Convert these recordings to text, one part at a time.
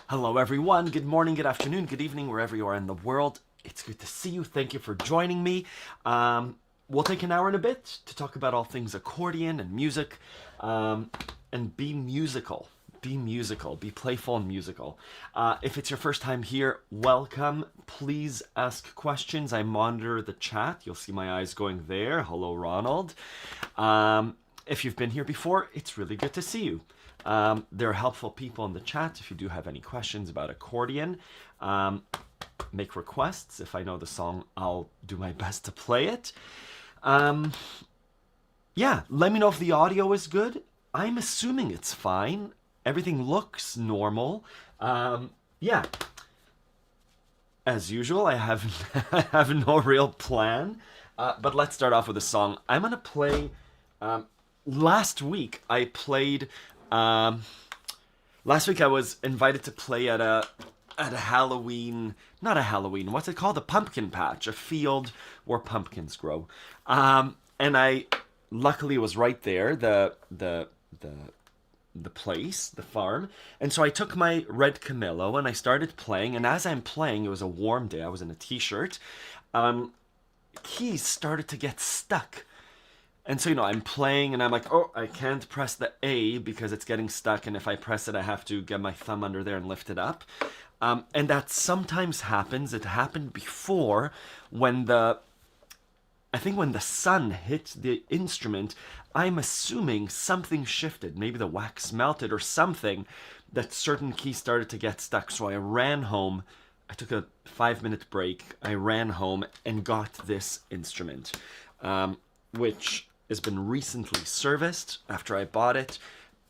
Hello everyone, good morning, good afternoon, good evening, wherever you are in the world. It's good to see you. Thank you for joining me. We'll take an hour and a bit to talk about all things accordion and music, and be musical. Be musical, be playful and musical. If it's your first time here, welcome. Please ask questions. I monitor the chat. You'll see my eyes going there. Hello, Ronald. If you've been here before, it's really good to see you. There are helpful people in the chat. If you do have any questions about accordion, make requests. If I know the song, I'll do my best to play it. Yeah, let me know if the audio is good. I'm assuming it's fine. Everything looks normal. Yeah. As usual, I have no real plan. But let's start off with a song. I'm gonna play. Last week I played. Last week I was invited to play at a Halloween. Not a Halloween. What's it called? A pumpkin patch. A field where pumpkins grow. And I luckily was right there. The place, the farm, and so I took my red Camillo and I started playing, and as I'm playing, it was a warm day, I was in a t-shirt, keys started to get stuck, and so I'm playing and I'm like, oh, I can't press the A because it's getting stuck, and if I press it I have to get my thumb under there and lift it up, and that sometimes happens. It happened before when I think when the sun hit the instrument, I'm assuming something shifted. Maybe the wax melted or something, that certain keys started to get stuck. So I ran home. I took a 5-minute break. I ran home and got this instrument, which has been recently serviced after I bought it.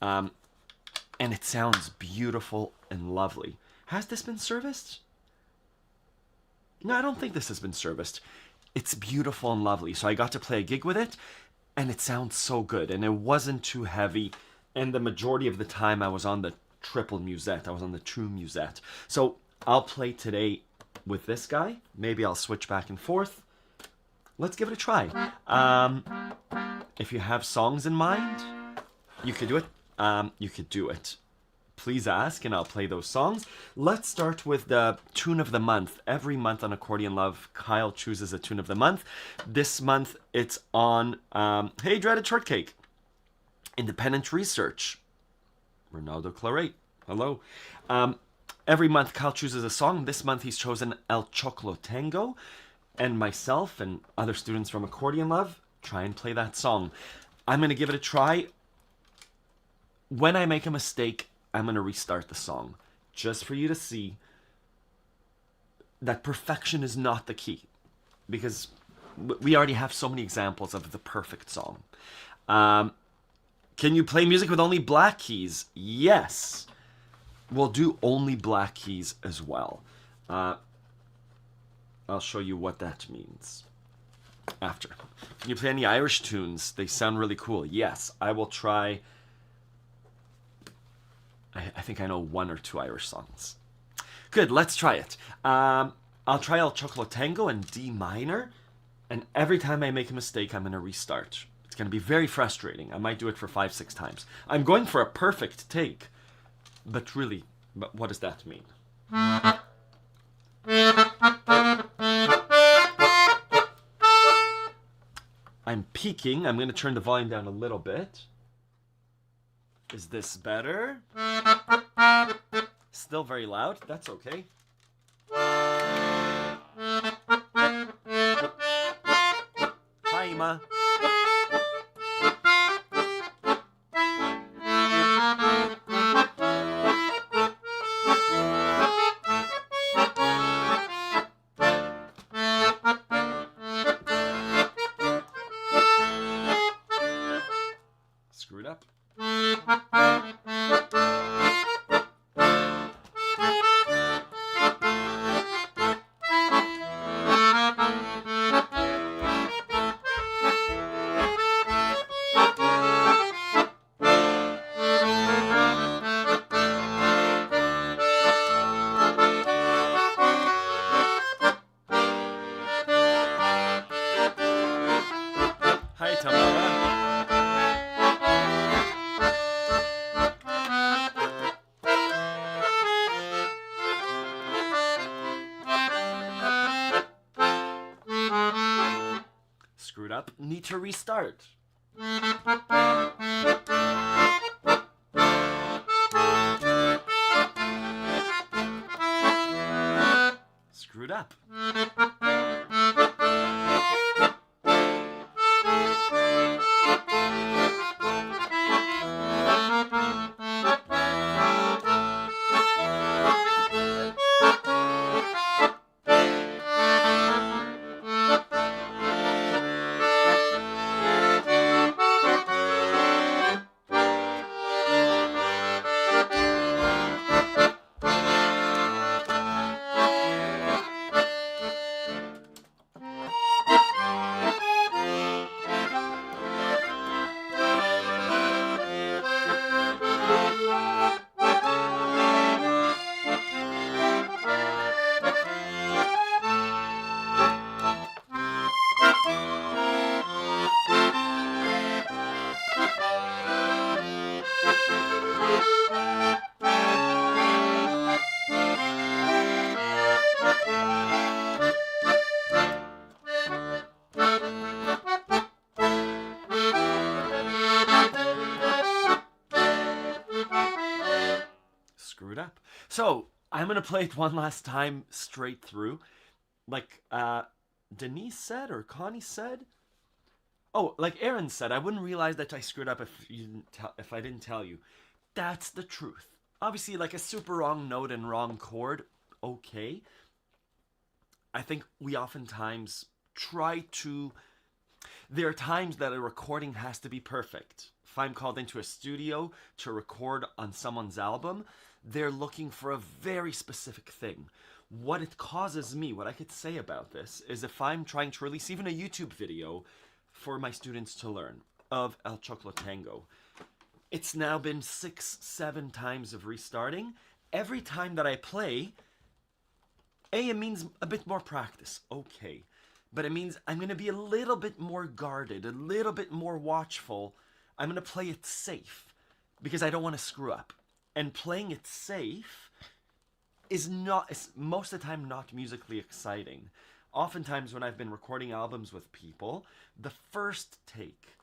And it sounds beautiful and lovely. Has this been serviced? No, I don't think this has been serviced. It's beautiful and lovely. So I got to play a gig with it, and it sounds so good. And it wasn't too heavy. And the majority of the time I was on the triple musette. I was on the true musette. So I'll play today with this guy. Maybe I'll switch back and forth. Let's give it a try. If you have songs in mind, you could do it. You could do it. Please ask, and I'll play those songs. Let's start with the tune of the month. Every month on Accordion Love, Kyle chooses a tune of the month. This month, it's on, hey, Dreaded Shortcake. Independent Research. Ronaldo Clarate. Hello. Every month, Kyle chooses a song. This month, he's chosen El Choclo Tango. And myself and other students from Accordion Love try and play that song. I'm going to give it a try. When I make a mistake, I'm going to restart the song, just for you to see that perfection is not the key, because we already have so many examples of the perfect song. Can you play music with only black keys? Yes. We'll do only black keys as well. I'll show you what that means after. Can you play any Irish tunes? They sound really cool. Yes, I will try. I think I know 1 or 2 Irish songs. Good, let's try it. I'll try El Choclo Tango in D minor, and every time I make a mistake, I'm going to restart. It's going to be very frustrating. I might do it for 5-6 times. I'm going for a perfect take, but really, what does that mean? I'm peaking. I'm going to turn the volume down a little bit. Is this better? Still very loud. That's okay. Hi, Ima. Screwed up. up, need to restart. Screwed up. Screwed up. So I'm gonna play it one last time straight through. Like Denise said or Connie said. Oh, like Aaron said, I wouldn't realize that I screwed up if I didn't tell you. That's the truth. Obviously, like a super wrong note and wrong chord, okay. I think we oftentimes try to. There are times that a recording has to be perfect. If I'm called into a studio to record on someone's album, they're looking for a very specific thing. What it causes me, what I could say about this, is if I'm trying to release even a YouTube video for my students to learn of El Choclo Tango, it's now been 6-7 times of restarting. Every time that I play, it means a bit more practice, okay. But it means I'm going to be a little bit more guarded, a little bit more watchful. I'm going to play it safe because I don't want to screw up. And playing it safe is most of the time not musically exciting. Oftentimes when I've been recording albums with people, the first take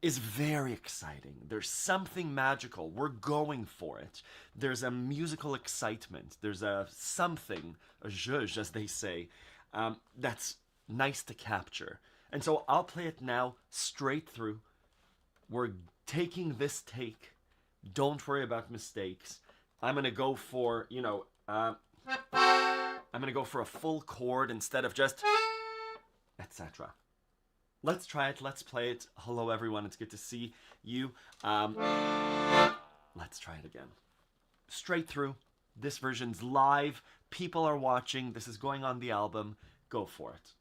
is very exciting. There's something magical. We're going for it. There's a musical excitement. There's a something, a zhuzh, as they say, that's nice to capture. And so I'll play it now straight through. We're taking this take. Don't worry about mistakes. I'm going to go for, I'm going to go for a full chord instead of just etc. Let's try it. Let's play it. Hello, everyone. It's good to see you. Let's try it again. Straight through. This version's live. People are watching. This is going on the album. Go for it.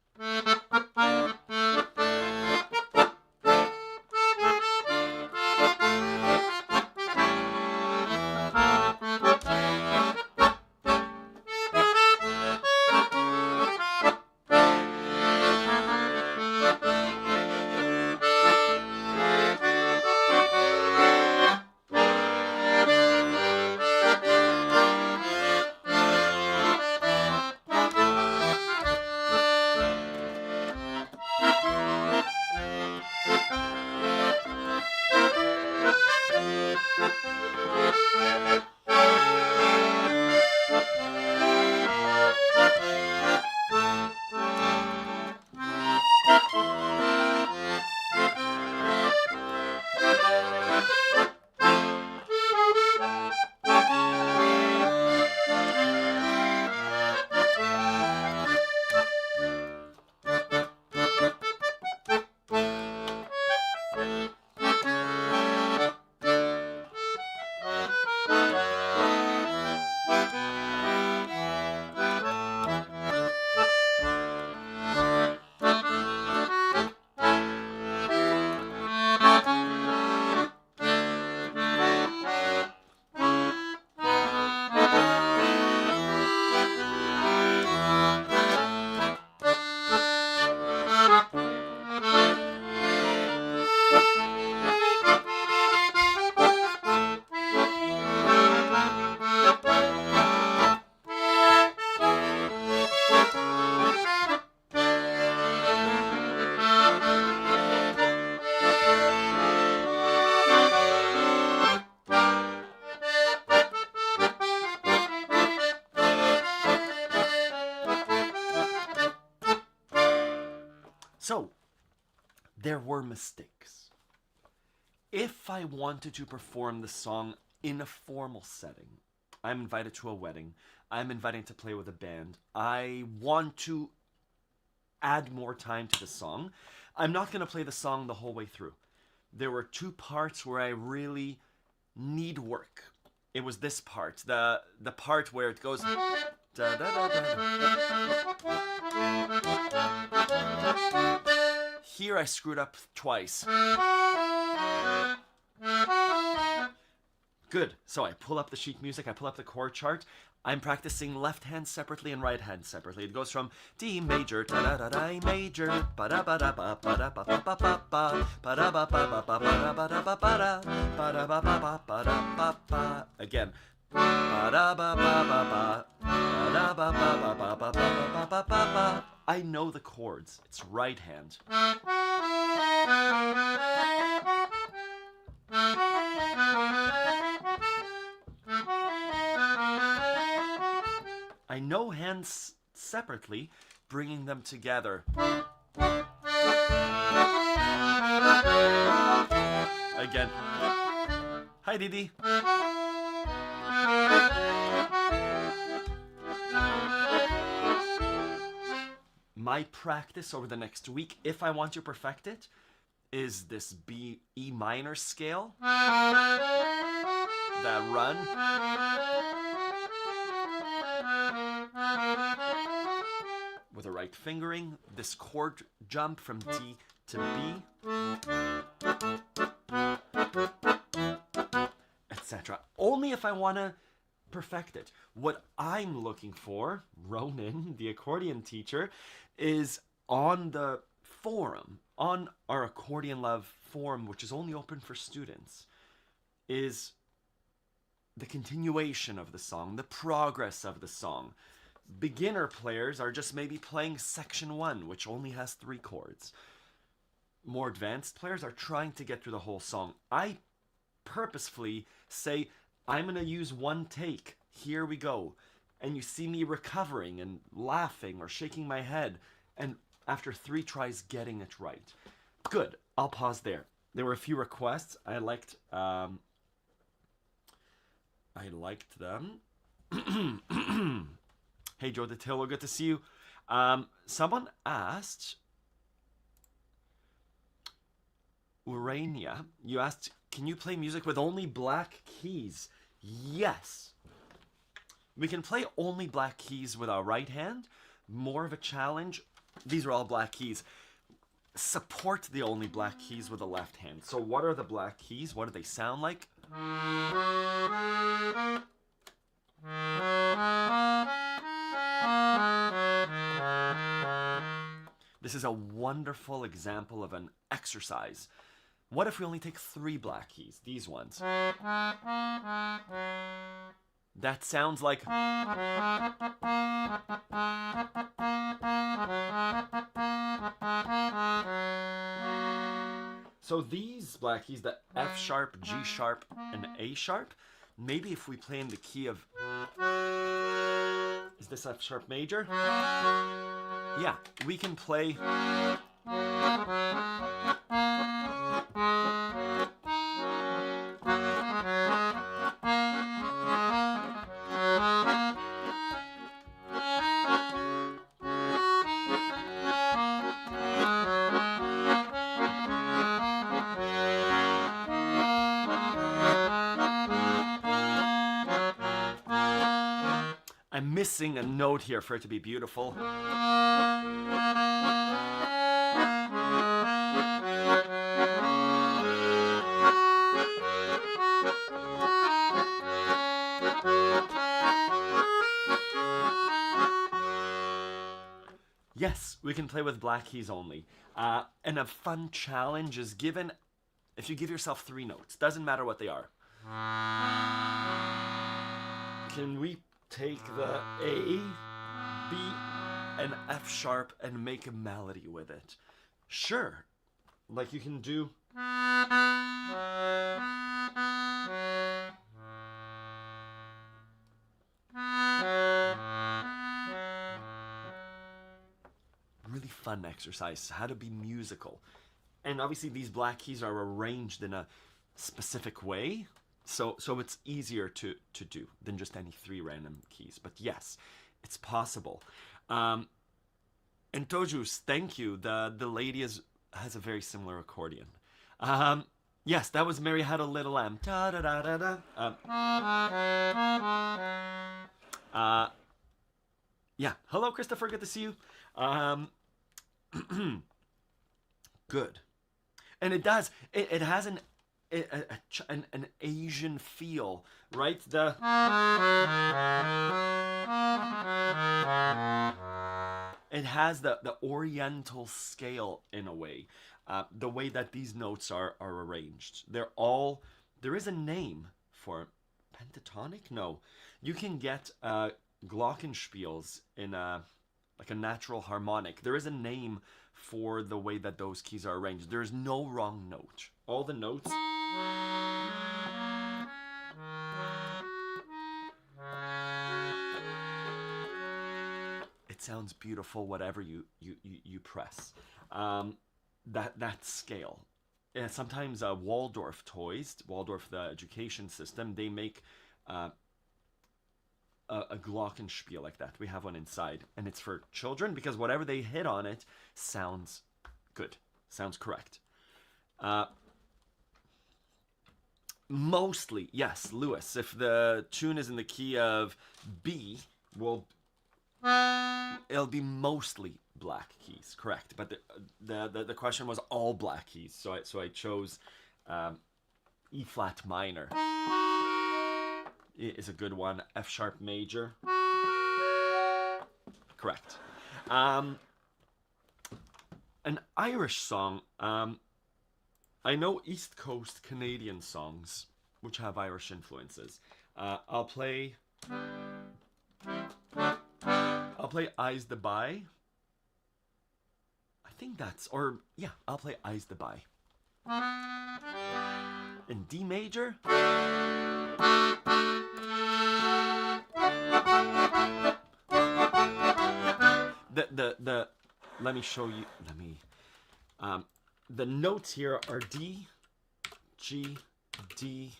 So, there were mistakes. If I wanted to perform the song in a formal setting, I'm invited to a wedding, I'm invited to play with a band, I want to add more time to the song, I'm not going to play the song the whole way through. There were two parts where I really need work. It was this part, the part where it goes da, da, da, da. Here I screwed up twice. Good. So I pull up the sheet music, I pull up the chord chart. I'm practicing left hand separately and right hand separately. It goes from D major, da da da da major, ba da ba da ba ba da ba ba ba ba ba ba da ba ba ba ba ba ba da ba ba da ba da ba ba ba ba da ba ba. Again. Ba da ba ba ba ba ba da ba ba ba ba ba ba ba ba ba. I know the chords. It's right hand. I know hands separately, bringing them together. Again. Hi, Didi. My practice over the next week, if I want to perfect it, is this E minor scale. That run. With a right fingering, this chord jump from D to B, etc. Only if I want to perfect it. What I'm looking for, Ronan, the accordion teacher, is on the forum, on our Accordion Love forum, which is only open for students, is the continuation of the song, the progress of the song. Beginner players are just maybe playing section 1, which only has 3 chords. More advanced players are trying to get through the whole song. I purposefully say, I'm going to use one take. Here we go. And you see me recovering and laughing or shaking my head. And after 3 tries, getting it right. Good. I'll pause there. There were a few requests. I liked them. Hey, Joe Detillo, good to see you. Someone asked, Urania, you asked, can you play music with only black keys? Yes. We can play only black keys with our right hand. More of a challenge. These are all black keys. Support the only black keys with the left hand. So what are the black keys? What do they sound like? This is a wonderful example of an exercise. What if we only take 3 black keys? These ones. That sounds like... So these black keys, the F sharp, G sharp, and A sharp, maybe if we play in the key of... Is this F sharp major? Yeah, we can play... I'm missing a note here for it to be beautiful. Yes, we can play with black keys only. And a fun challenge is given if you give yourself 3 notes. Doesn't matter what they are. Can we take the A, B, and F sharp and make a melody with it? Sure. Like you can do... Really fun exercise, how to be musical. And obviously these black keys are arranged in a specific way, so it's easier to do than just any 3 random keys. But yes, it's possible. And Tojus, thank you. The lady has a very similar accordion. Yes, that was Mary Had a Little Lamb. Da da da da da. Yeah. Hello, Christopher. Good to see you. Good. And it does. It has an Asian feel, right? It has the Oriental scale in a way. The way that these notes are arranged. There is a name for pentatonic? No. You can get glockenspiels in like a natural harmonic. There is a name for the way that those keys are arranged. There is no wrong note. All the notes... It sounds beautiful whatever you press. That scale. And sometimes Waldorf toys, Waldorf the education system, they make a glockenspiel like that. We have one inside, and it's for children because whatever they hit on it sounds good, sounds correct. Mostly, yes, Lewis. If the tune is in the key of B, it'll be mostly black keys, correct? But the question was all black keys, so I chose E flat minor. Is a good one. F sharp major, correct. An Irish song. I know East Coast Canadian songs which have Irish influences. I'll play Eyes the By. I think that's, or yeah, I'll play Eyes the By. In D major. Let me show you, the notes here are D, G, D,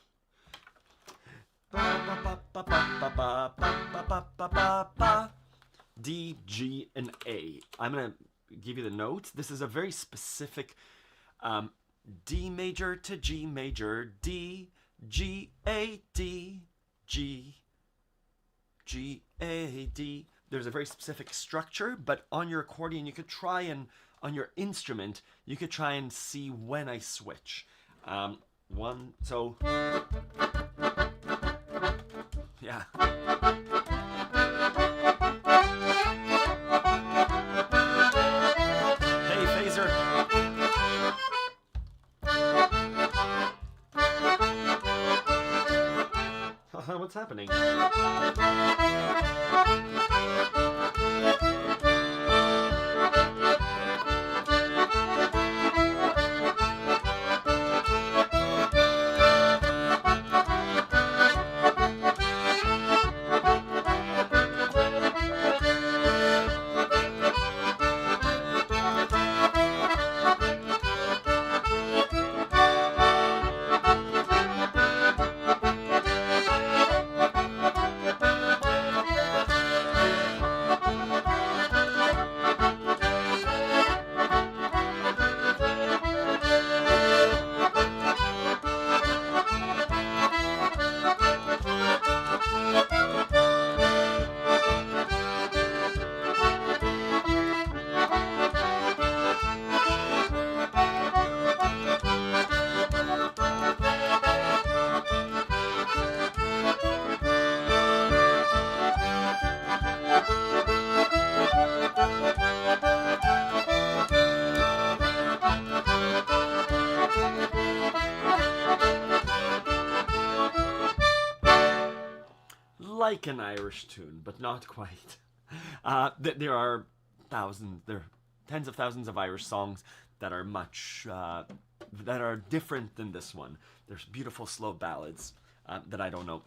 D, G, and A. I'm going to give you the notes. This is a very specific D major to G major, D, G, A, D, G, G, A, D. There's a very specific structure, but on your accordion, you could try and, on your instrument, you could try and see when I switch. So, yeah. Hey, Phaser. What's happening? Like an Irish tune, but not quite. There are tens of thousands of Irish songs that are that are different than this one. There's beautiful slow ballads that I don't know.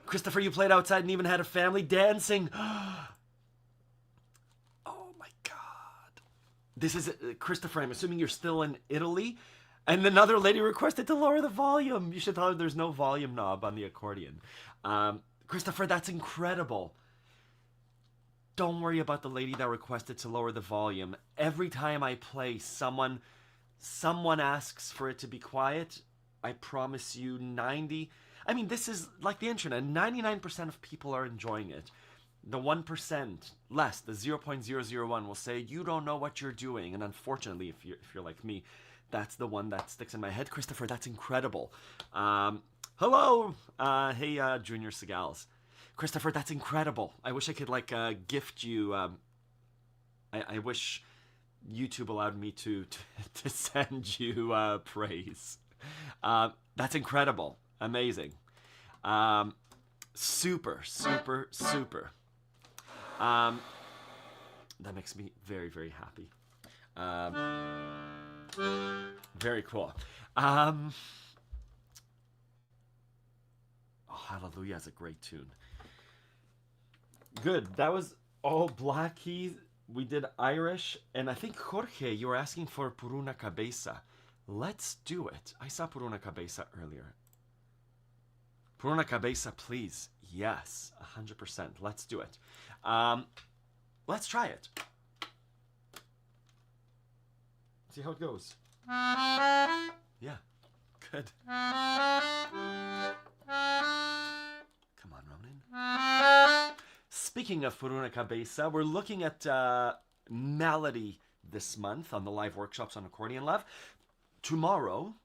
Christopher, you played outside and even had a family dancing. Oh my God. This is Christopher. I'm assuming you're still in Italy. And another lady requested to lower the volume. You should tell her there's no volume knob on the accordion. Christopher, that's incredible. Don't worry about the lady that requested to lower the volume. Every time I play, someone asks for it to be quiet. I promise you, this is like the internet. 99% of people are enjoying it. The 1% less, the 0.001 will say, you don't know what you're doing. And unfortunately, if you're like me, that's the one that sticks in my head. Christopher, that's incredible. Hello. Hey, Junior Segals. Christopher, that's incredible. I wish I could gift you. I wish YouTube allowed me to send you praise. That's incredible. Amazing. Super, super, super. That makes me very, very happy. Very cool. Oh, Hallelujah is a great tune. Good. That was all Black Keys. We did Irish, and I think Jorge, you were asking for Por una Cabeza. Let's do it. I saw Por una Cabeza earlier. Por una Cabeza, please. Yes, 100%. Let's do it. Let's try it. See how it goes. Yeah, good. Come on, Ronan. Speaking of Por una Cabeza, we're looking at melody this month on the live workshops on Accordion Love. Tomorrow,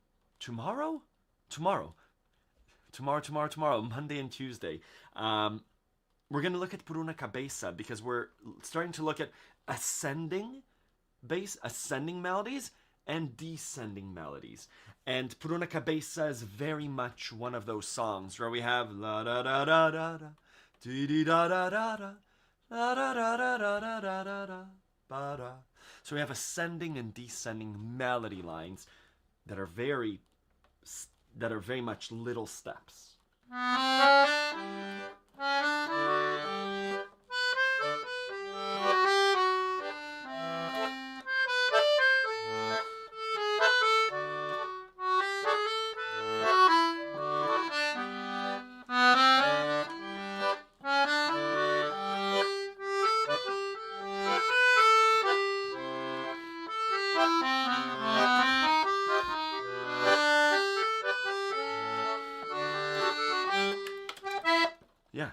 Monday and Tuesday, we're going to look at Por una Cabeza because we're starting to look at ascending melodies and descending melodies. And Por una Cabeza is very much one of those songs where we have la da da da da da, dee dee da da da da, la da da da da da da da da ba da. So we have ascending and descending melody lines that are very much little steps. Yeah.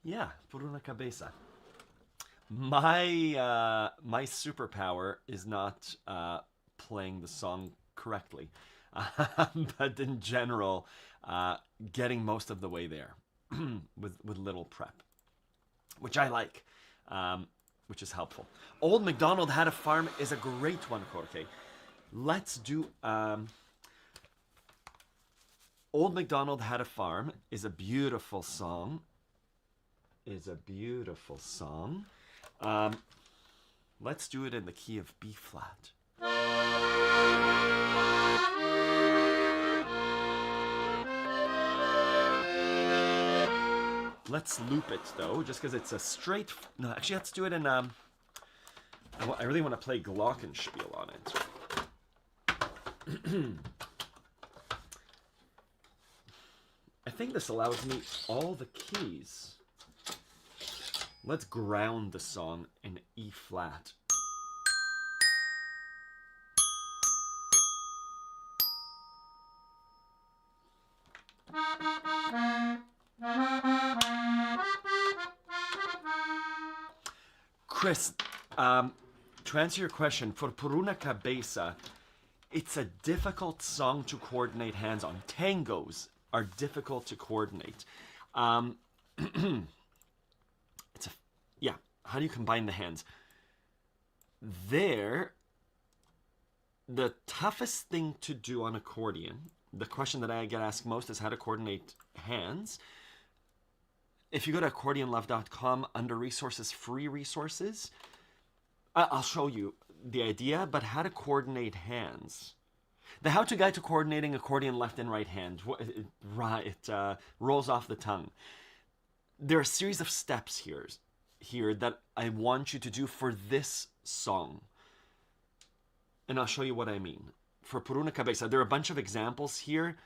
Yeah, por una cabeza. My superpower is not playing the song correctly, but in general, getting most of the way there with little prep, which I like, which is helpful. Old MacDonald Had a Farm is a great one, Jorge. Let's do. Old MacDonald Had a Farm is a beautiful song. Let's do it in the key of B flat. Let's loop it though, just because it's a straight. No, actually, let's do it in. I really want to play Glockenspiel on it. I think this allows me all the keys. Let's ground the song in E flat. Chris, to answer your question, for Por una cabeza, it's a difficult song to coordinate hands on. Tangos are difficult to coordinate. How do you combine the hands? The toughest thing to do on accordion, the question that I get asked most is how to coordinate hands. If you go to accordionlove.com under resources, free resources, I'll show you the idea, but how to coordinate hands. The how-to guide to coordinating accordion left and right hand. It rolls off the tongue. There are a series of steps here that I want you to do for this song. And I'll show you what I mean. For Por una cabeza, there are a bunch of examples here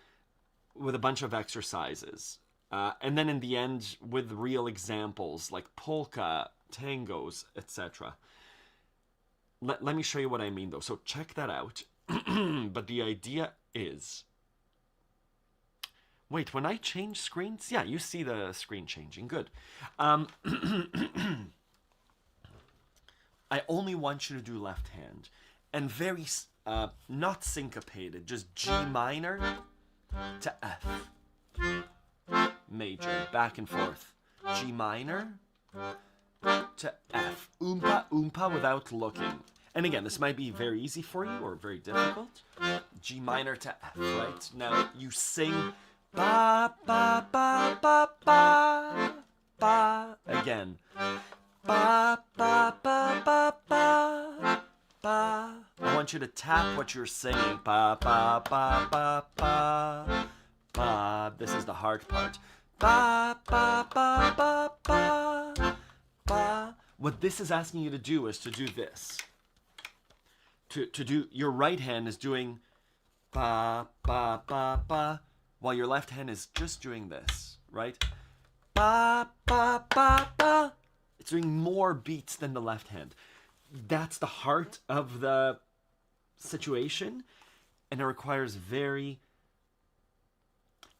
with a bunch of exercises. And then in the end, with real examples like polka, tangos, etc. Let me show you what I mean though. So check that out. But the idea is... Wait, when I change screens? Yeah, you see the screen changing. Good. I only want you to do left hand. And very, not syncopated, just G minor to F. Major, back and forth. G minor to F. Oompa, oompa without looking. And again, this might be very easy for you or very difficult. G minor to F, right? Now, you sing... Ba, ba, ba, ba, ba, ba. Again. Ba, ba, ba, ba, ba, ba. I want you to tap what you're singing. Ba, ba, ba, ba, ba, ba. This is the hard part. Ba, ba, ba, ba, ba, ba. What this is asking you to do is to do this. To do, your right hand is doing ba, ba, ba, ba. While your left hand is just doing this, right? Ba, ba, ba, ba. It's doing more beats than the left hand. That's the heart of the situation, and it requires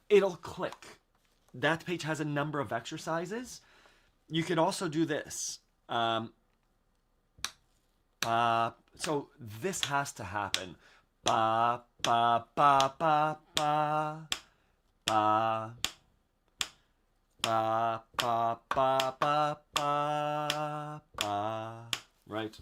it'll click. That page has a number of exercises. You could also do this. So this has to happen. Ba, ba, ba, ba, ba. Ba, ba, ba, ba, ba, ba, ba. Right?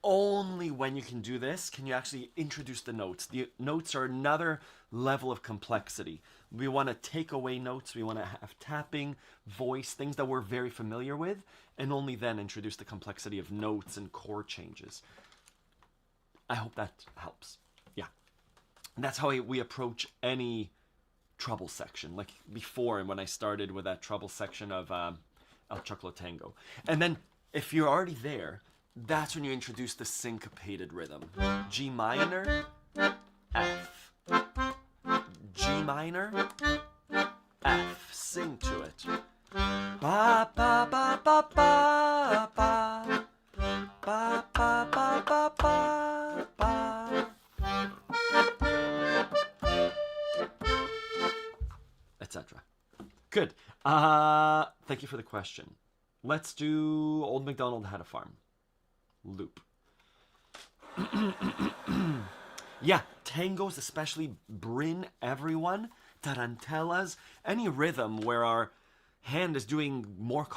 Only when you can do this can you actually introduce the notes. The notes are another level of complexity. We want to take away notes. We want to have tapping, voice, things that we're very familiar with, and only then introduce the complexity of notes and chord changes. I hope that helps. Yeah. And that's how we approach any treble section, like before and when I started with that treble section of El Choclo Tango. And then if you're already there, that's when you introduce the syncopated rhythm. G minor, F. G minor, F. Sing to it. Ba ba ba ba ba ba ba ba ba etc. Good. Thank you for the question. Let's do Old MacDonald Had a Farm. Loop. Yeah, tangos especially bring everyone, tarantellas, any rhythm where our hand is doing more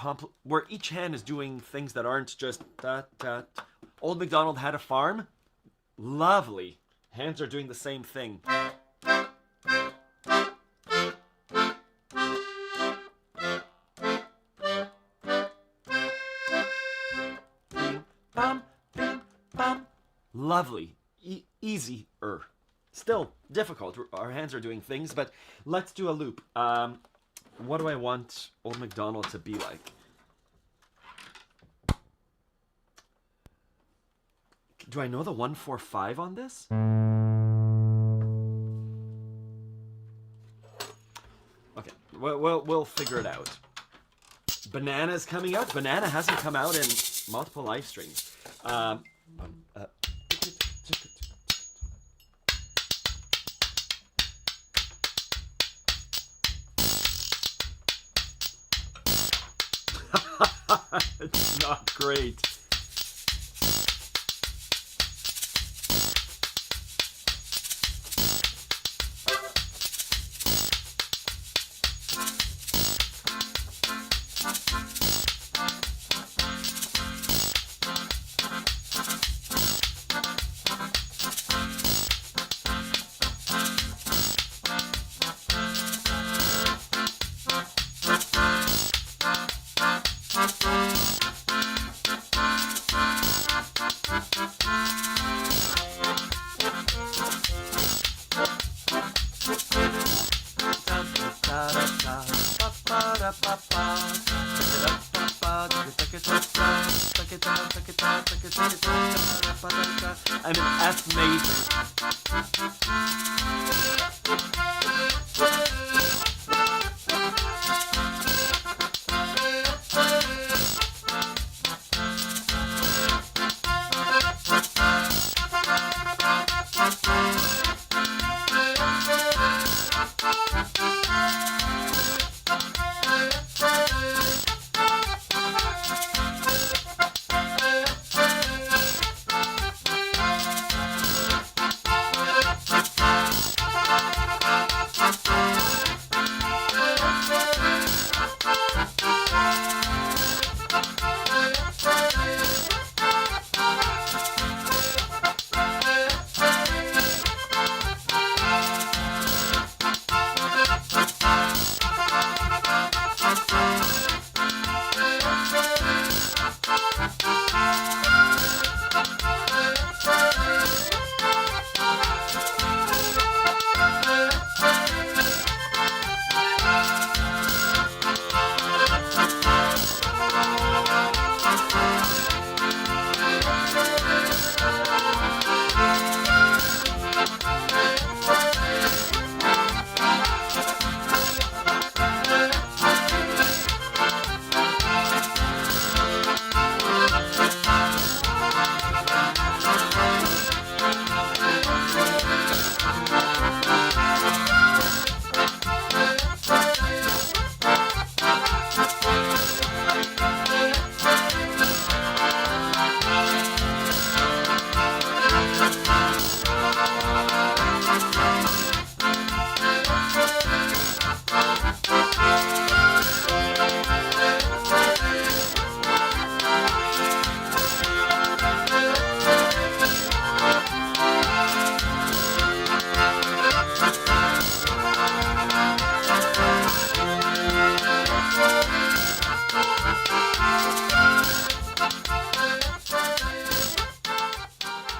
where each hand is doing things that aren't just da da. Old MacDonald Had a Farm. Lovely. Hands are doing the same thing. Bing, bum, bing, bum. Lovely. Easier. Still difficult. Our hands are doing things, but let's do a loop. What do I want Old MacDonald to be like? Do I know the 1-4-5 on this? Okay, we'll figure it out. Banana's coming out. Banana hasn't come out in multiple live streams. It's not great. I'm in F major.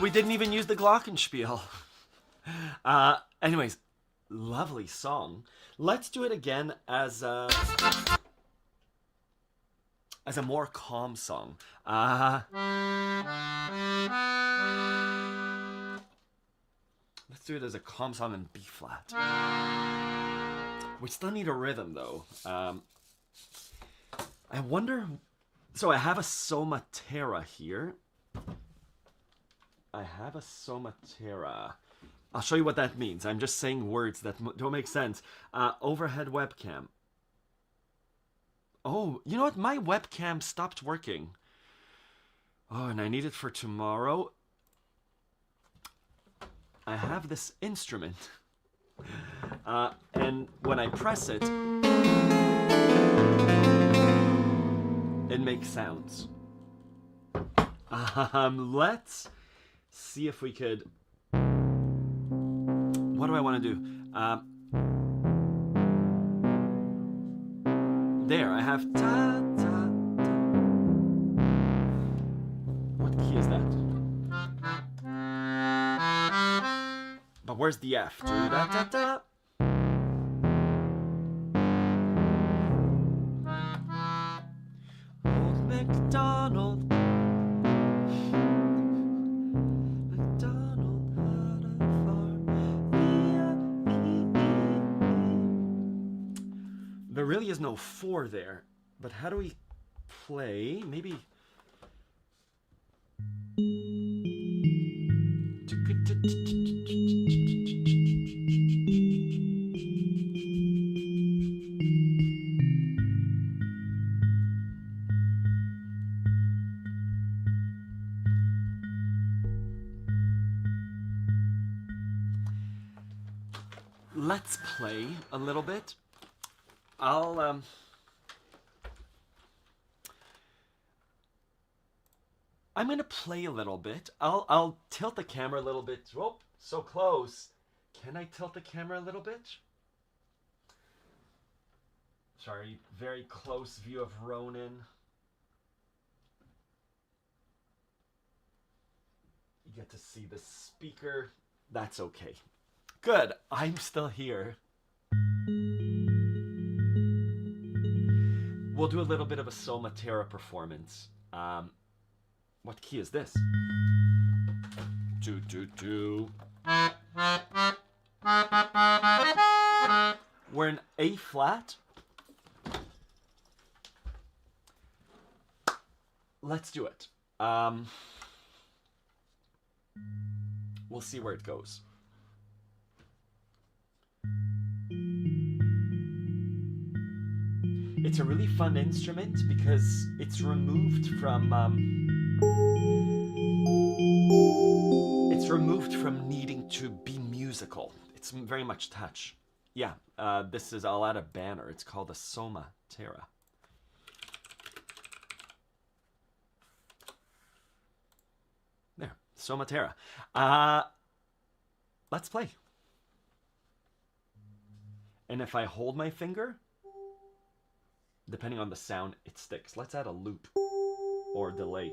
We didn't even use the glockenspiel. Anyways, lovely song. Let's do it again as a more calm song. Let's do it as a calm song in B flat. We still need a rhythm though. I wonder. So I have a Somatera here. I'll show you what that means. I'm just saying words that don't make sense. Overhead webcam. Oh, you know what? My webcam stopped working. Oh, and I need it for tomorrow. I have this instrument. And when I press it, it makes sounds. Let's see if we could... What do I want to do? There, I have ta ta ta. What key is that? But where's the F? Da da da. Old MacDonald. MacDonald had a farm. There really is no 4 there. But how do we play? Maybe... Let's play a little bit. I'm gonna play a little bit. I'll tilt the camera a little bit. Oh, so close. Can I tilt the camera a little bit? Sorry, very close view of Ronan. You get to see the speaker. That's okay. Good, I'm still here. We'll do a little bit of a Somatera performance. What key is this? Do, do, do. We're in A flat. Let's do it. We'll see where it goes. It's a really fun instrument because it's removed from needing to be musical. It's very much touch. Yeah, I'll add a banner. It's called a Somatera. There, Somatera. Let's play. And if I hold my finger, depending on the sound, it sticks. Let's add a loop or delay.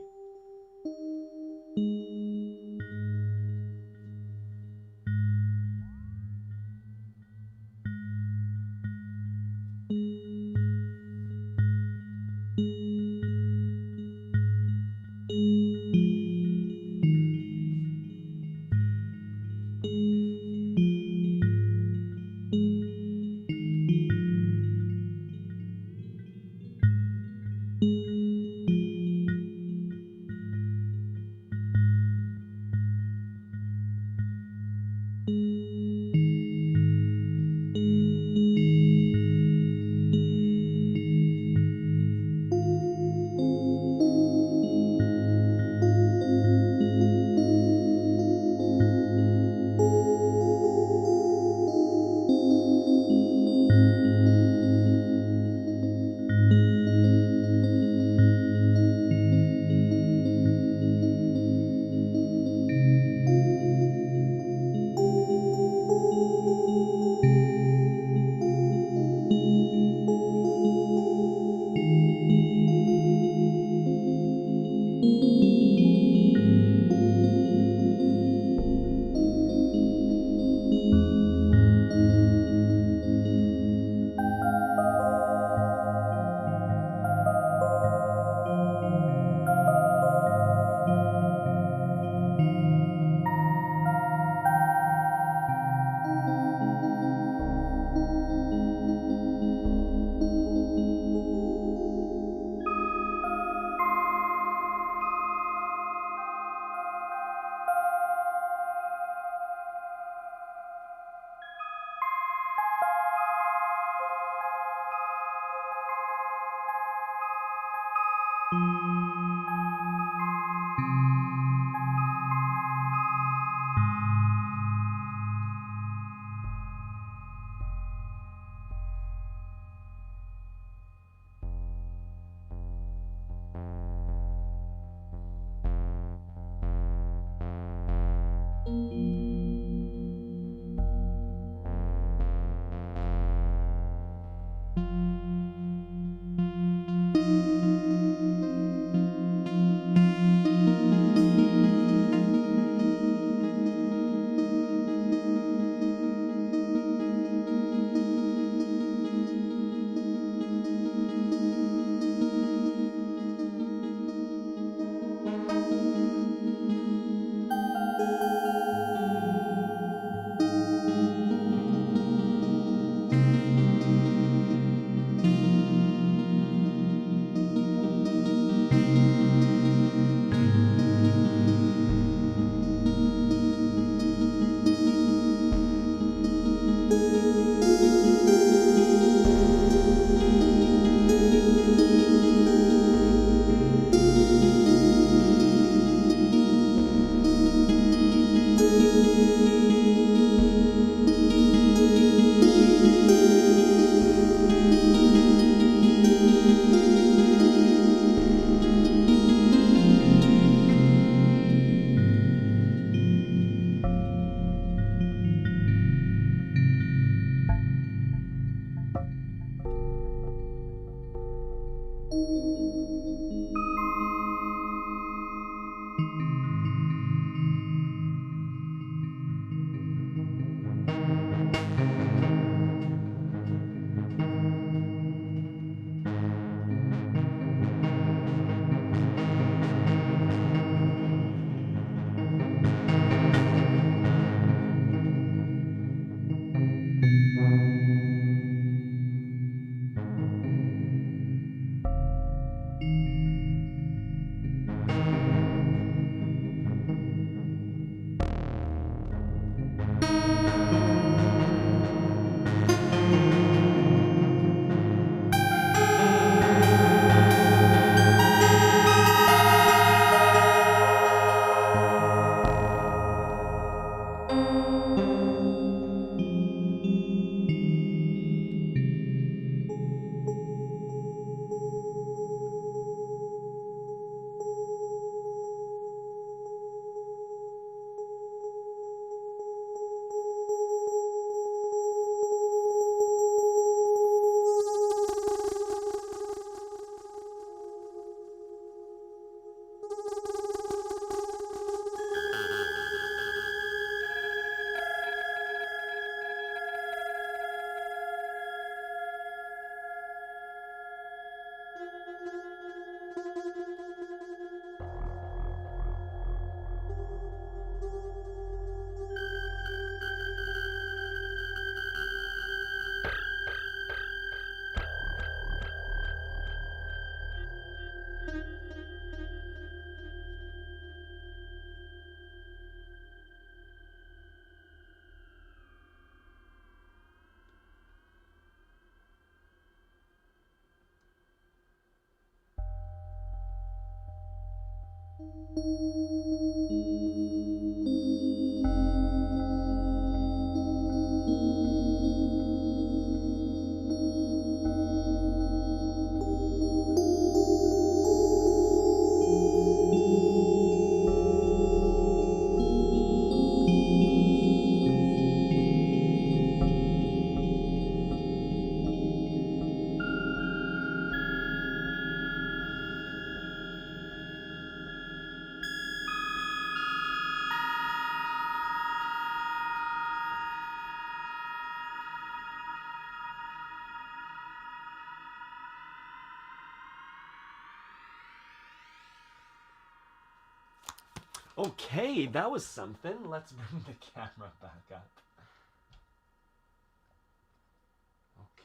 Okay, that was something. Let's bring the camera back up.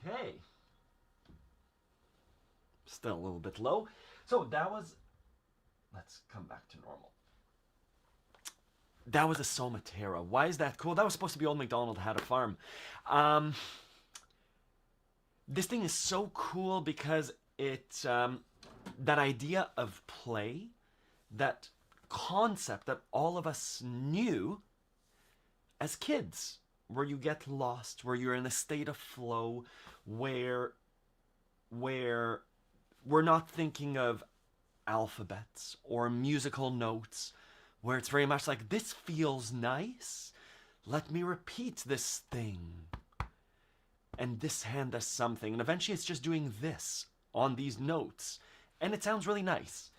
Okay. Still a little bit low. So that was... Let's come back to normal. That was a Somatera. Why is that cool? That was supposed to be Old MacDonald Had a Farm. This thing is so cool because it that idea of play, that concept that all of us knew as kids, where you get lost, where you're in a state of flow, where we're not thinking of alphabets or musical notes, where it's very much like, this feels nice, let me repeat this thing, and this hand does something, and eventually it's just doing this on these notes, and it sounds really nice.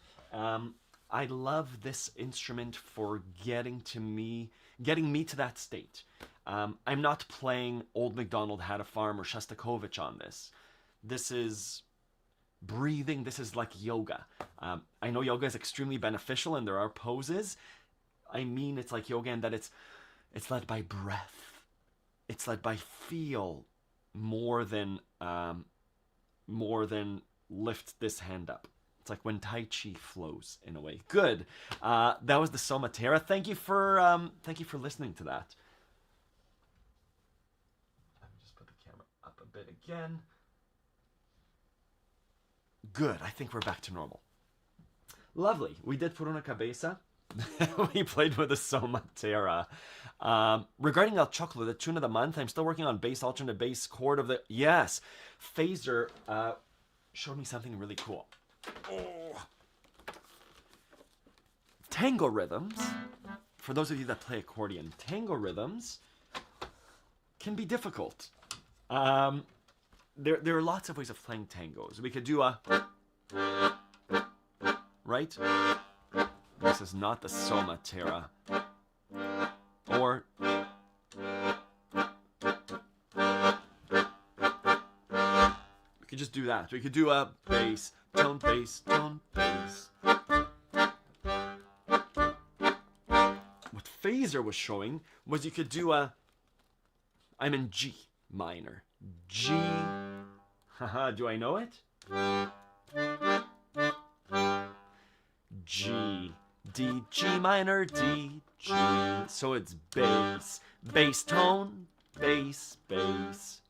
I love this instrument for getting me to that state. I'm not playing Old MacDonald Had a Farm or Shostakovich on this. This is breathing. This is like yoga. I know yoga is extremely beneficial and there are poses. I mean, it's like yoga in that it's led by breath. It's led by feel more than lift this hand up. It's like when Tai Chi flows in a way. Good. That was the Somatera. Thank you for listening to that. Let me just put the camera up a bit again. Good. I think we're back to normal. Lovely. We did Por una Cabeza. We played with the Somatera. Regarding El Choclo, the tune of the month, I'm still working on bass, alternate bass, chord of the... Yes. Phaser showed me something really cool. Oh. Tango rhythms, for those of you that play accordion, tango rhythms can be difficult. There are lots of ways of playing tangos. We could do a... Right? This is not the Somatera. Or... We could just do that. We could do a bass, tone, bass, tone, bass. What Phaser was showing was you could do a... I'm in G minor. G... Haha, do I know it? G, D, G minor, D, G. So it's bass, bass tone, bass, bass.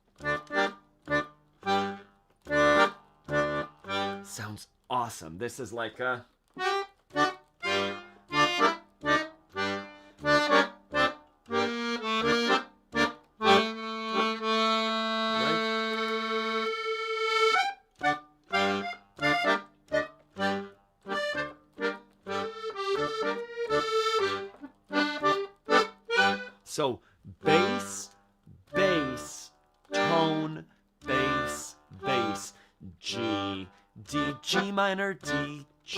Sounds awesome. This is like a... So, bass, bass, tone, bass, bass, G, D, G minor, D, G,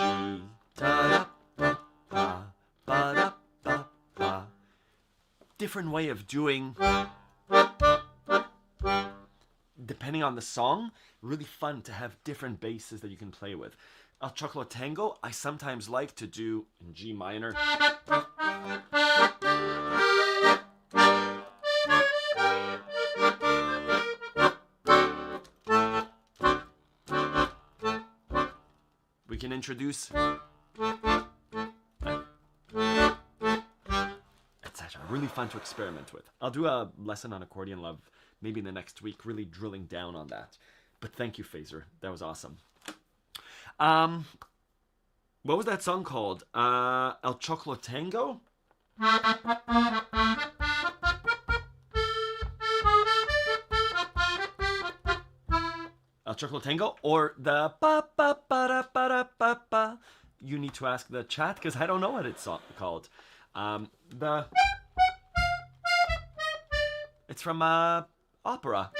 da da ba ba da ba ba. Different way of doing, depending on the song. Really fun to have different basses that you can play with. El Choclo Tango, I sometimes like to do in G minor. We can introduce, etc. Really fun to experiment with. I'll do a lesson on accordion love maybe in the next week, really drilling down on that. But thank you, Phaser. That was awesome. What was that song called? El Choclo Tango? El Choclo Tango? Or the ba ba ba da ba da ba ba? You need to ask the chat because I don't know what it's called. It's from opera.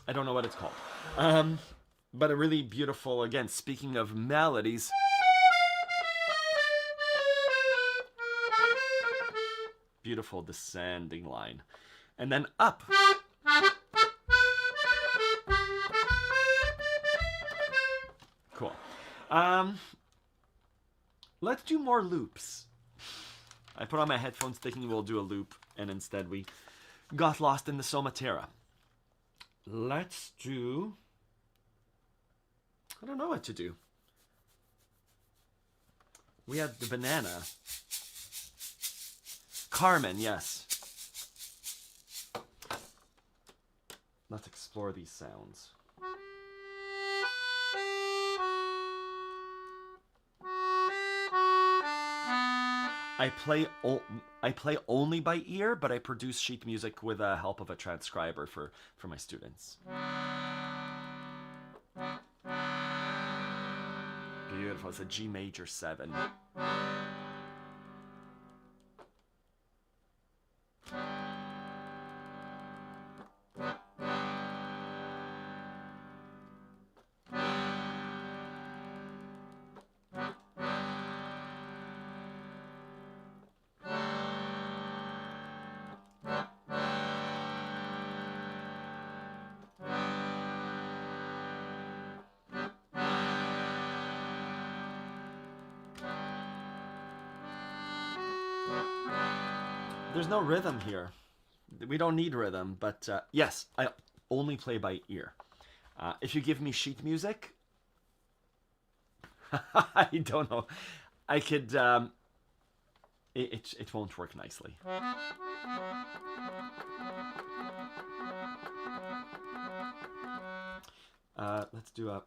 I don't know what it's called. But a really beautiful, again, speaking of melodies. Beautiful descending line. And then up. Cool. Let's do more loops. I put on my headphones thinking we'll do a loop, and instead we got lost in the Somatera. Let's do... I don't know what to do. We had the banana. Carmen, yes. Let's explore these sounds. I play only by ear, but I produce sheet music with the help of a transcriber for my students. Beautiful. It's a G major 7. There's no rhythm here. We don't need rhythm, but yes, I only play by ear. If you give me sheet music, I don't know. I could. It won't work nicely. Let's do a.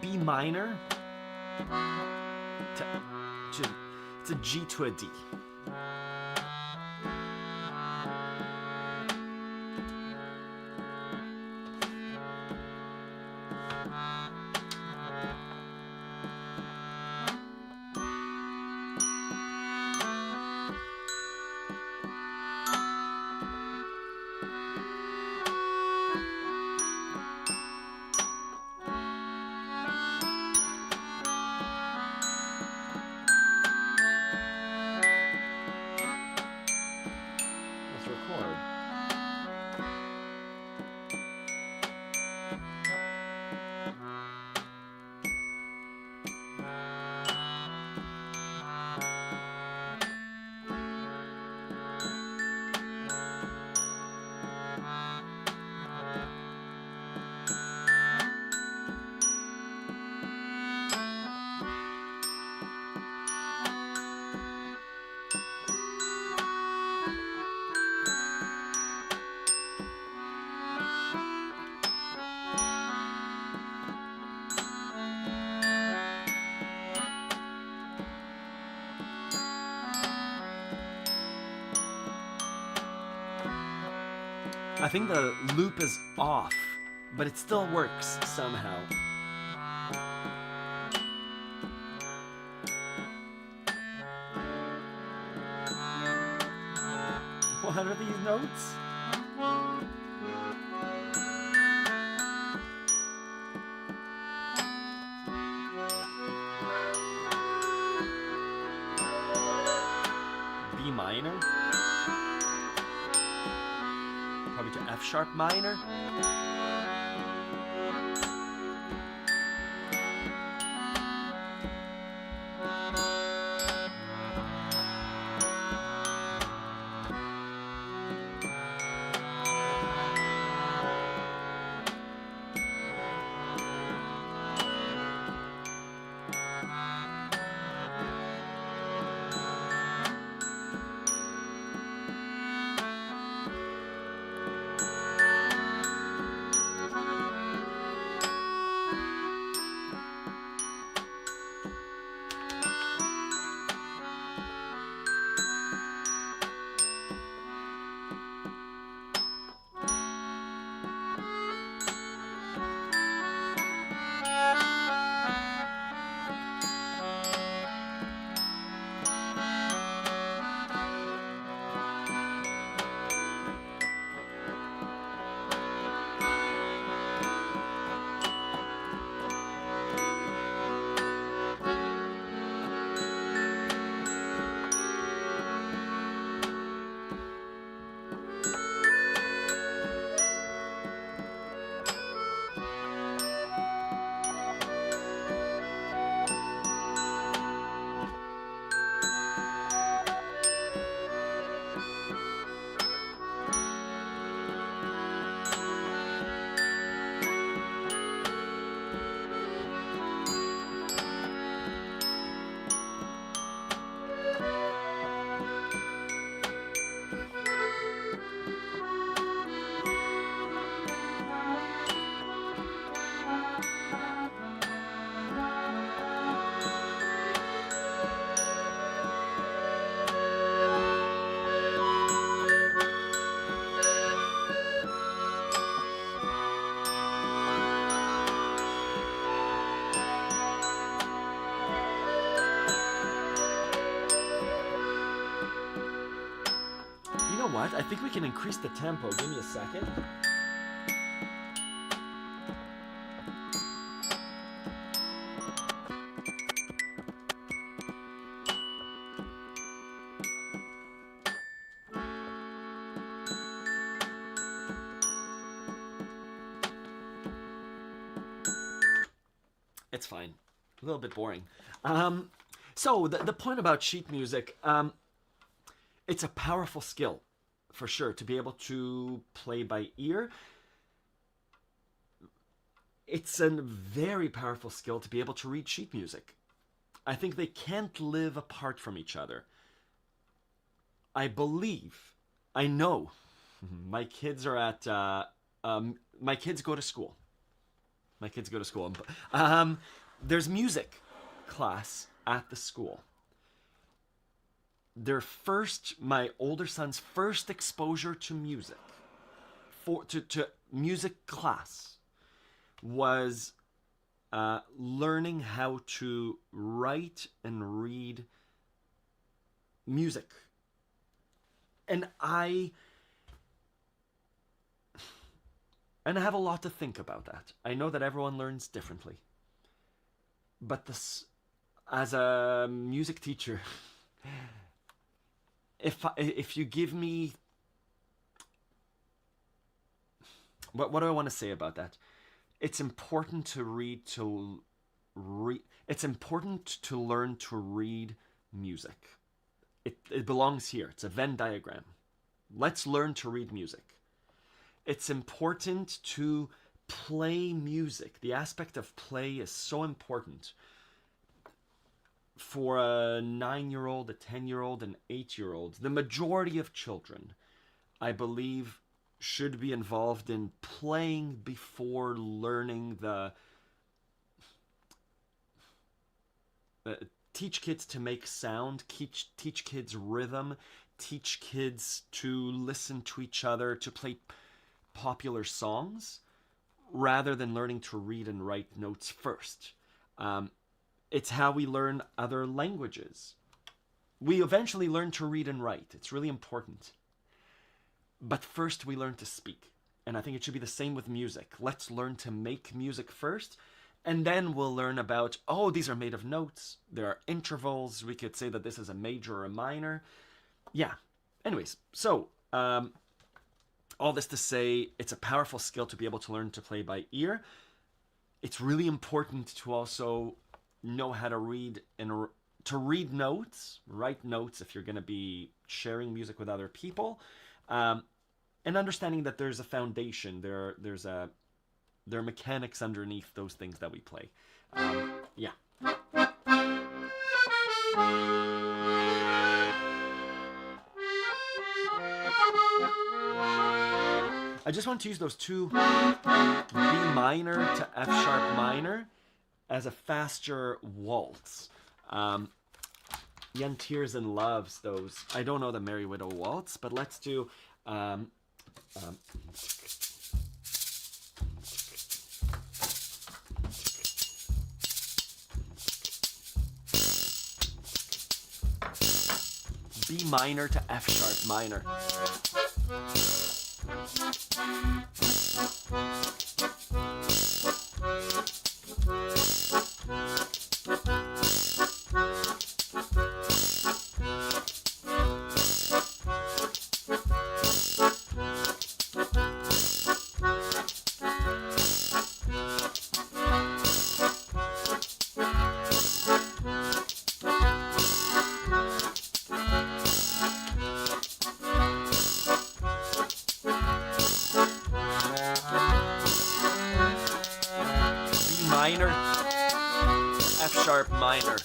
B minor it's a G to a D. I think the loop is off, but it still works somehow. What are these notes? B minor? Probably to F sharp minor. What? I think we can increase the tempo. Give me a second. It's fine. A little bit boring. So the point about sheet music, it's a powerful skill. For sure, to be able to play by ear. It's a very powerful skill to be able to read sheet music. I think they can't live apart from each other. I believe, I know, my kids are at, my kids go to school. My kids go to school. There's music class at the school. My older son's first exposure to music, to music class, was learning how to write and read music. And I have a lot to think about that. I know that everyone learns differently. But as a music teacher, if you give me, what do I want to say about that? It's important to it's important to learn to read music. It belongs here. It's a Venn diagram. Let's learn to read music. It's important to play music. The aspect of play is so important. For a 9-year-old, a 10-year-old, an 8-year-old, the majority of children, I believe, should be involved in playing before learning teach kids to make sound, teach kids rhythm, teach kids to listen to each other, to play popular songs, rather than learning to read and write notes first. It's how we learn other languages. We eventually learn to read and write. It's really important. But first we learn to speak. And I think it should be the same with music. Let's learn to make music first, and then we'll learn about, oh, these are made of notes. There are intervals. We could say that this is a major or a minor. Yeah. Anyways, so All this to say, it's a powerful skill to be able to learn to play by ear. It's really important to also know how to read and to read notes, write notes if you're going to be sharing music with other people, and understanding that there's a foundation. There are mechanics underneath those things that we play. Yeah. I just want to use those two B minor to F sharp minor as a faster waltz. Yen Tears and Loves those. I don't know the Merry Widow waltz, but let's do. B minor to F sharp minor. Minor, F sharp minor.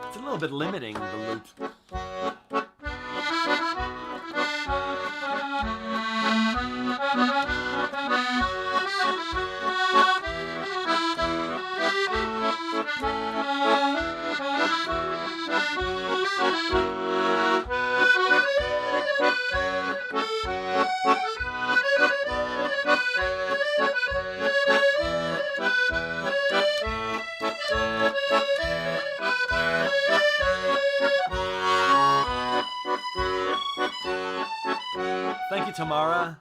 It's a little bit limiting, the loop. Thank you, Tamara.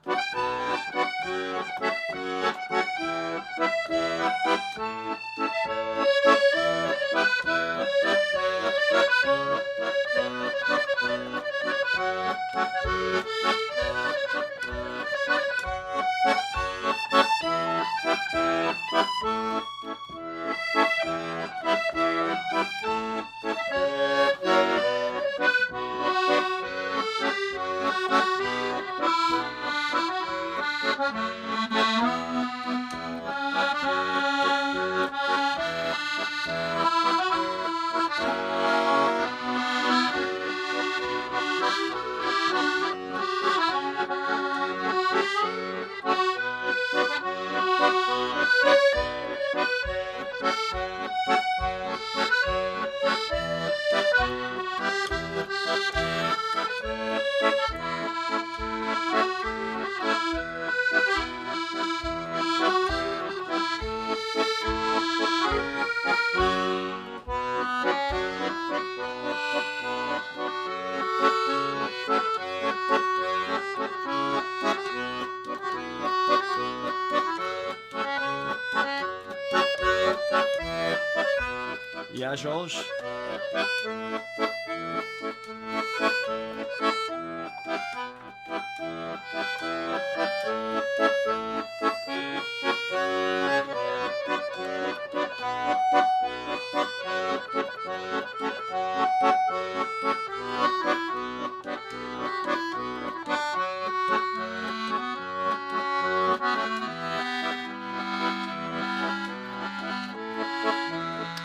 Yeah, Georges?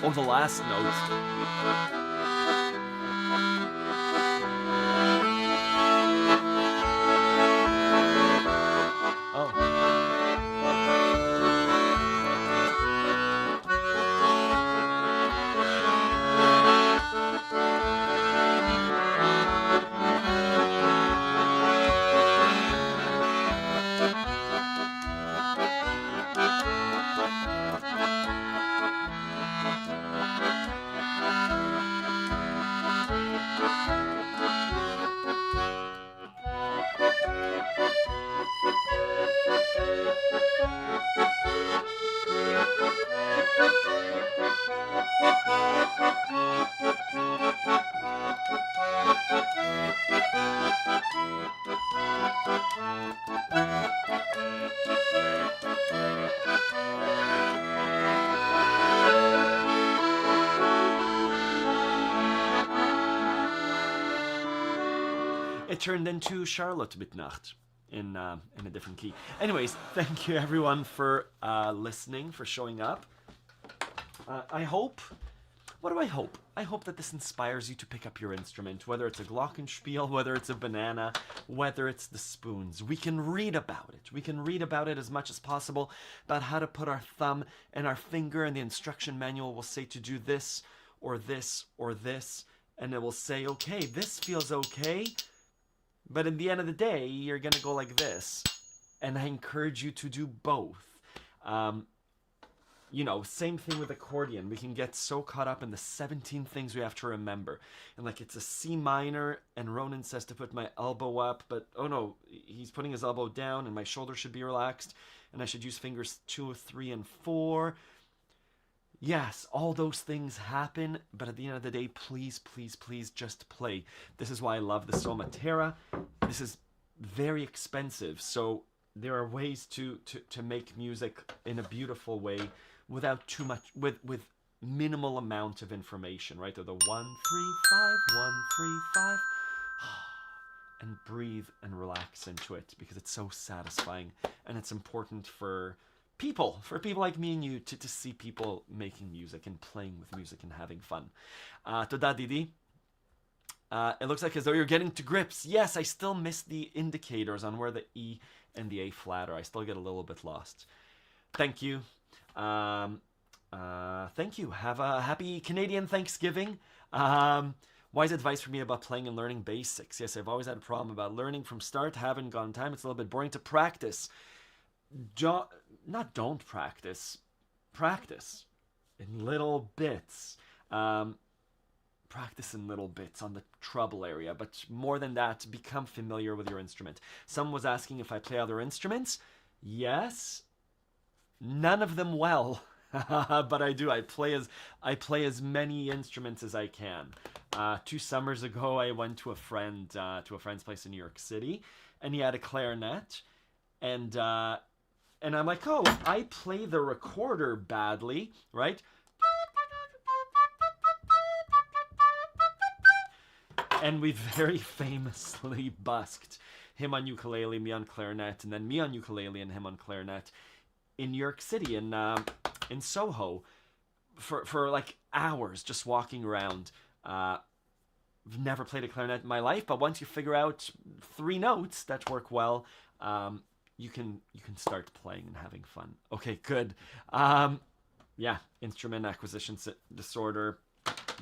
Oh, the last note. It turned into Charlotte Midnacht in a different key. Anyways, thank you everyone for listening, for showing up. I hope. What do I hope? I hope that this inspires you to pick up your instrument, whether it's a glockenspiel, whether it's a banana, whether it's the spoons. We can read about it. We can read about it as much as possible, about how to put our thumb and our finger, and the instruction manual will say to do this, or this, or this, and it will say, okay, this feels okay, but at the end of the day, you're going to go like this. And I encourage you to do both. You know, same thing with accordion. We can get so caught up in the 17 things we have to remember. And like, it's a C minor, and Ronan says to put my elbow up, but oh no, he's putting his elbow down, and my shoulder should be relaxed, and I should use fingers 2, 3, and 4. Yes, all those things happen, but at the end of the day, please, please, please just play. This is why I love the Somatera. This is very expensive, so there are ways to make music in a beautiful way without too much, with minimal amount of information, right? Or the 1, 3, 5, 1, 3, 5, and breathe and relax into it, because it's so satisfying, and it's important for people like me and you, to see people making music and playing with music and having fun. Toda Didi. It looks like as though you're getting to grips. Yes, I still miss the indicators on where the E and the A flat are. I still get a little bit lost. Thank you. Thank you. Have a happy Canadian Thanksgiving. Wise advice for me about playing and learning basics. Yes, I've always had a problem about learning from start. Haven't gone time. It's a little bit boring to practice. Don't practice. Practice in little bits. Practice in little bits on the treble area, but more than that, become familiar with your instrument. Someone was asking if I play other instruments. Yes. None of them well. But I do. I play as many instruments as I can. 2 summers ago, I went to a friend's place in New York City, and he had a clarinet, and I'm like, oh, I play the recorder badly, right? And we very famously busked him on ukulele, me on clarinet, and then me on ukulele and him on clarinet in New York City, in Soho, for like hours, just walking around. I've never played a clarinet in my life, but once you figure out 3 notes that work well, you can start playing and having fun. Okay, good. Yeah, instrument acquisition disorder,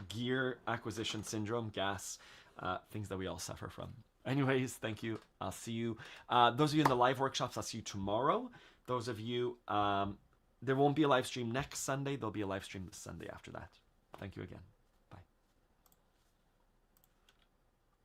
gear acquisition syndrome, gas, things that we all suffer from. Anyways, thank you. I'll see you. Those of you in the live workshops, I'll see you tomorrow. Those of you, there won't be a live stream next Sunday. There'll be a live stream the Sunday after that. Thank you again.